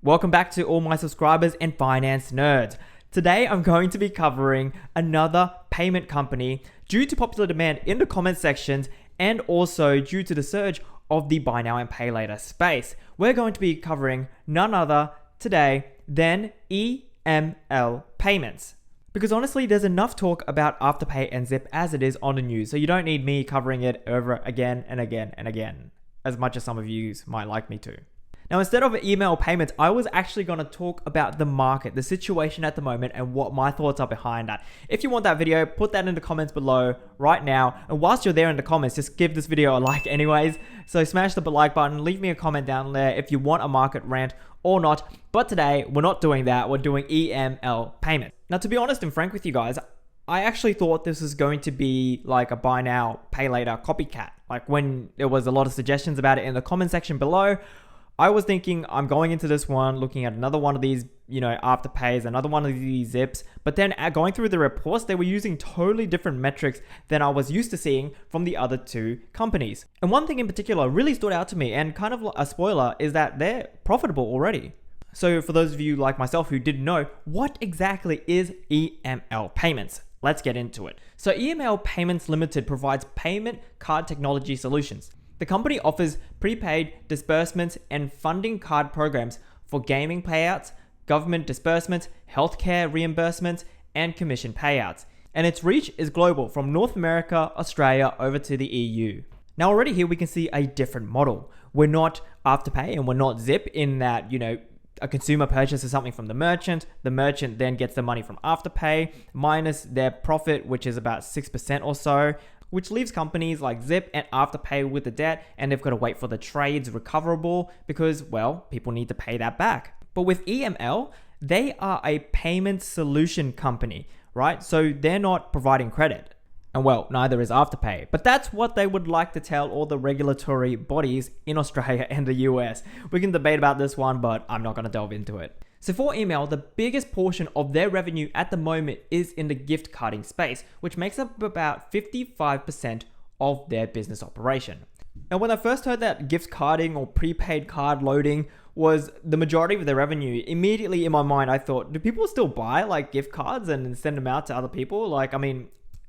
Welcome back to all my subscribers and finance nerds. Today I'm going to be covering another payment company due to popular demand in the comment sections and also due to the surge of the buy now and pay later space. We're going to be covering none other today than EML Payments. Because honestly, there's enough talk about AfterPay and ZIP as it is on the news, so you don't need me covering it over again and again and again, as much as some of you might like me to. Now, instead of EML payments, I was actually going to talk about the market, the situation at the moment, and what my thoughts are behind that. If you want that video, put that in the comments below right now. And whilst you're there in the comments, just give this video a like anyways. So smash the like button, leave me a comment down there if you want a market rant or not. But today, we're not doing that. We're doing EML payments. Now, to be honest and frank with you guys, I actually thought this was going to be like a buy now, pay later copycat. Like when there was a lot of suggestions about it in the comment section below, I was thinking I'm going into this one, looking at another one of these, AfterPays, another one of these zips, but then going through the reports, they were using totally different metrics than I was used to seeing from the other two companies. And one thing in particular really stood out to me, and kind of a spoiler, is that they're profitable already. So for those of you like myself who didn't know, what exactly is EML Payments? Let's get into it. So EML Payments Limited provides payment card technology solutions. The company offers prepaid, disbursements, and funding card programs for gaming payouts, government disbursements, healthcare reimbursements, and commission payouts. And its reach is global from North America, Australia, over to the EU. Now already here we can see a different model. We're not AfterPay and we're not ZIP in that, a consumer purchases something from the merchant then gets the money from AfterPay minus their profit, which is about 6% or so, which leaves companies like ZIP and AfterPay with the debt, and they've got to wait for the trades recoverable because, well, people need to pay that back. But with EML, they are a payment solution company, right? So they're not providing credit. And well, neither is AfterPay. But that's what they would like to tell all the regulatory bodies in Australia and the US. We can debate about this one, but I'm not going to delve into it. So for EML, the biggest portion of their revenue at the moment is in the gift carding space, which makes up about 55% of their business operation. Now, when I first heard that gift carding or prepaid card loading was the majority of their revenue, immediately in my mind, I thought, do people still buy like gift cards and send them out to other people?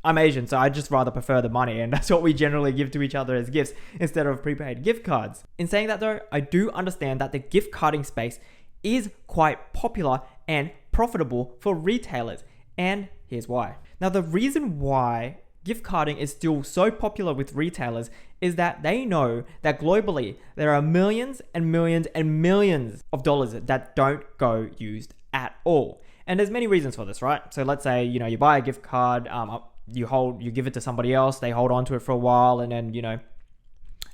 I'm Asian, so I just rather prefer the money, and that's what we generally give to each other as gifts instead of prepaid gift cards. In saying that though, I do understand that the gift carding space is quite popular and profitable for retailers, and here's why. Now, the reason why gift carding is still so popular with retailers is that they know that globally there are millions and millions and millions of dollars that don't go used at all. And there's many reasons for this, right? So let's say, you buy a gift card, you give it to somebody else, they hold on to it for a while, and then,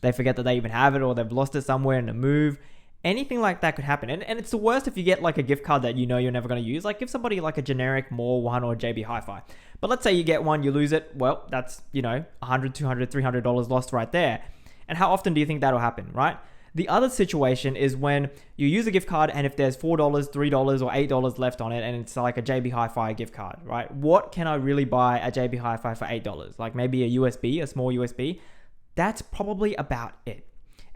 they forget that they even have it, or they've lost it somewhere in a move. Anything like that could happen. And it's the worst if you get like a gift card that you're never going to use. Like give somebody like a generic Mall One or JB Hi-Fi. But let's say you get one, you lose it. Well, that's, $100, $200, $300 lost right there. And how often do you think that'll happen, right? The other situation is when you use a gift card and if there's $4, $3 or $8 left on it and it's like a JB Hi-Fi gift card, right? What can I really buy at JB Hi-Fi for $8? Like maybe a small USB. That's probably about it.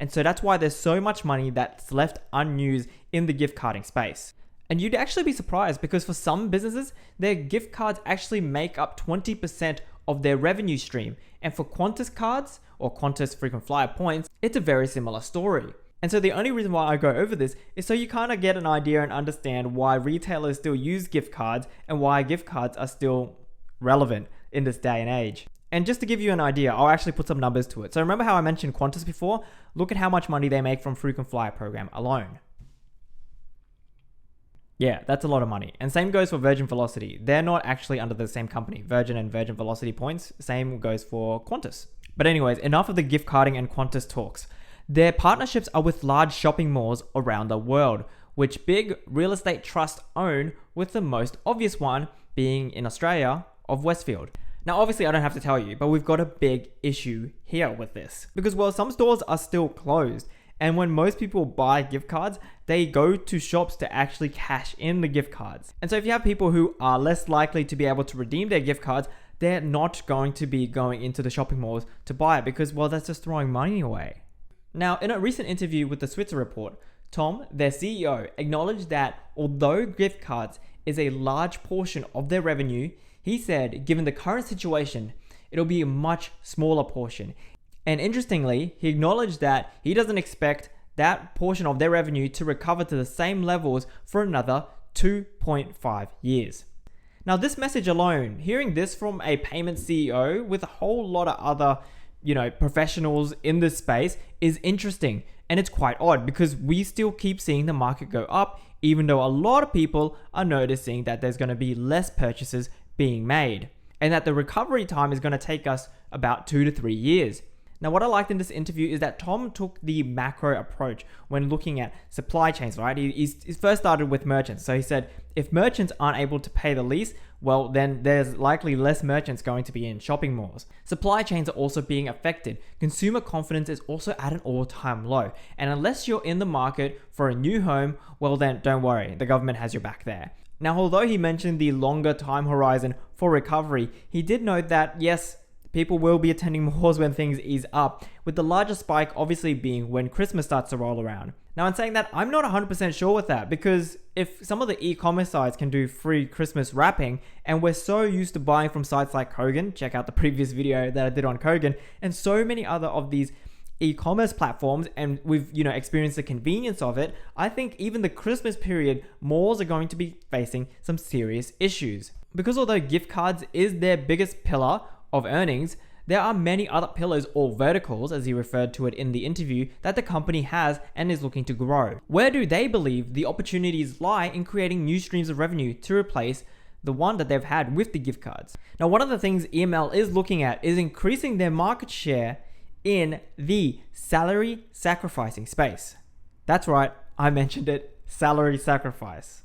And so that's why there's so much money that's left unused in the gift carding space. And you'd actually be surprised because for some businesses, their gift cards actually make up 20% of their revenue stream. And for Qantas cards or Qantas frequent flyer points, it's a very similar story. And so the only reason why I go over this is so you kind of get an idea and understand why retailers still use gift cards and why gift cards are still relevant in this day and age. And just to give you an idea, I'll actually put some numbers to it. So remember how I mentioned Qantas before? Look at how much money they make from frequent flyer program alone. Yeah, that's a lot of money. And same goes for Virgin Velocity. They're not actually under the same company. Virgin and Virgin Velocity points, same goes for Qantas. But anyways, enough of the gift carding and Qantas talks. Their partnerships are with large shopping malls around the world, which big real estate trusts own, with the most obvious one being in Australia of Westfield. Now, obviously, I don't have to tell you, but we've got a big issue here with this. Because, well, some stores are still closed. And when most people buy gift cards, they go to shops to actually cash in the gift cards. And so if you have people who are less likely to be able to redeem their gift cards, they're not going to be going into the shopping malls to buy it because, well, that's just throwing money away. Now, in a recent interview with the Switzer Report, Tom, their CEO, acknowledged that although gift cards is a large portion of their revenue, he said, given the current situation, it'll be a much smaller portion. And interestingly, he acknowledged that he doesn't expect that portion of their revenue to recover to the same levels for another 2.5 years. Now, this message alone, hearing this from a payment CEO with a whole lot of other, professionals in this space is interesting. And it's quite odd because we still keep seeing the market go up, even though a lot of people are noticing that there's going to be less purchases being made and that the recovery time is going to take us about 2 to 3 years. Now, what I liked in this interview is that Tom took the macro approach when looking at supply chains, right? He first started with merchants. So he said, if merchants aren't able to pay the lease, well, then there's likely less merchants going to be in shopping malls. Supply chains are also being affected. Consumer confidence is also at an all-time low. And unless you're in the market for a new home, well, then don't worry, the government has your back there. Now, although he mentioned the longer time horizon for recovery, he did note that, yes, people will be attending malls when things ease up, with the largest spike obviously being when Christmas starts to roll around. Now, in saying that, I'm not 100% sure with that, because if some of the e-commerce sites can do free Christmas wrapping, and we're so used to buying from sites like Kogan, check out the previous video that I did on Kogan, and so many other of these e-commerce platforms, and we've experienced the convenience of it, I think even the Christmas period, malls are going to be facing some serious issues. Because although gift cards is their biggest pillar of earnings, there are many other pillars or verticals, as he referred to it in the interview, that the company has and is looking to grow. Where do they believe the opportunities lie in creating new streams of revenue to replace the one that they've had with the gift cards? Now, one of the things EML is looking at is increasing their market share in the salary sacrificing space. That's right, I mentioned it, salary sacrifice.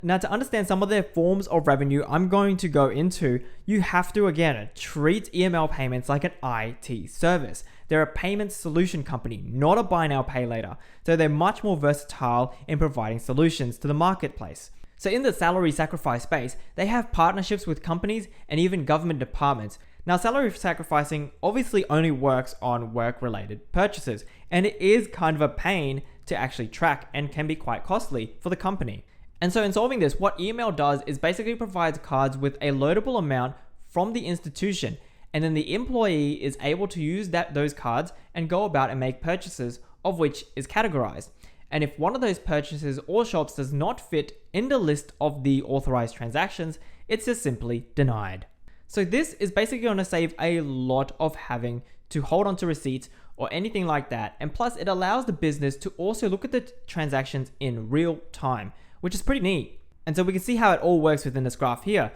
Now, to understand some of their forms of revenue I'm going to go into, you have to, again, treat EML Payments like an IT service. They're a payment solution company, not a buy now, pay later. So they're much more versatile in providing solutions to the marketplace. So in the salary sacrifice space, they have partnerships with companies and even government departments. Now, salary sacrificing obviously only works on work-related purchases, and it is kind of a pain to actually track and can be quite costly for the company. And so in solving this, what EML does is basically provides cards with a loadable amount from the institution, and then the employee is able to use those cards and go about and make purchases, of which is categorized. And if one of those purchases or shops does not fit in the list of the authorized transactions, it's just simply denied. So this is basically going to save a lot of having to hold on to receipts or anything like that. And plus, it allows the business to also look at the transactions in real time, which is pretty neat. And so we can see how it all works within this graph here.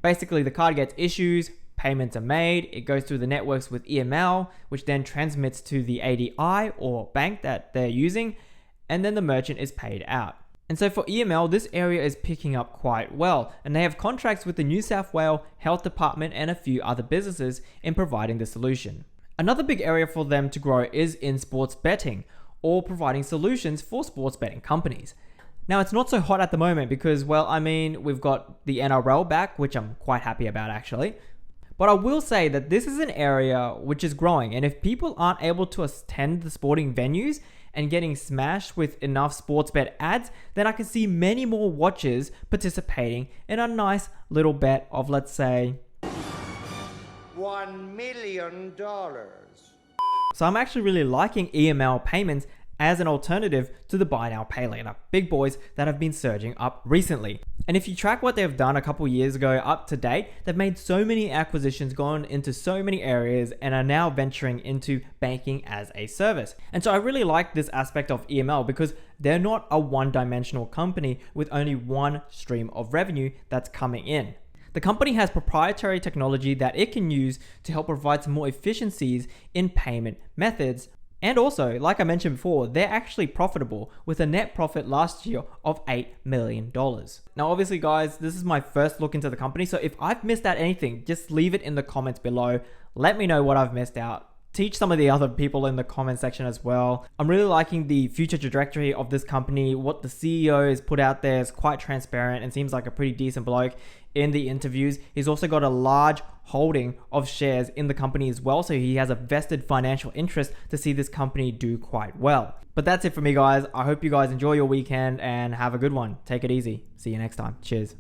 Basically, the card gets issues, payments are made, it goes through the networks with EML, which then transmits to the ADI or bank that they're using, and then the merchant is paid out. And so for EML, this area is picking up quite well, and they have contracts with the New South Wales Health Department and a few other businesses in providing the solution. Another big area for them to grow is in sports betting, or providing solutions for sports betting companies. Now, it's not so hot at the moment because, we've got the NRL back, which I'm quite happy about actually. But I will say that this is an area which is growing, and if people aren't able to attend the sporting venues and getting smashed with enough sports bet ads, then I can see many more watchers participating in a nice little bet of, let's say, $1 million. So I'm actually really liking EML Payments as an alternative to the buy now, pay later big boys that have been surging up recently. And if you track what they've done a couple years ago up to date, they've made so many acquisitions, gone into so many areas, and are now venturing into banking as a service. And so I really like this aspect of EML because they're not a one-dimensional company with only one stream of revenue that's coming in. The company has proprietary technology that it can use to help provide some more efficiencies in payment methods. And also, like I mentioned before, they're actually profitable with a net profit last year of $8 million. Now, obviously, guys, this is my first look into the company. So if I've missed out anything, just leave it in the comments below. Let me know what I've missed out. teach some of the other people in the comment section as well. I'm really liking the future trajectory of this company. What the CEO has put out there is quite transparent and seems like a pretty decent bloke in the interviews. He's also got a large holding of shares in the company as well, so he has a vested financial interest to see this company do quite well. But that's it for me, guys. I hope you guys enjoy your weekend and have a good one. Take it easy. See you next time. Cheers.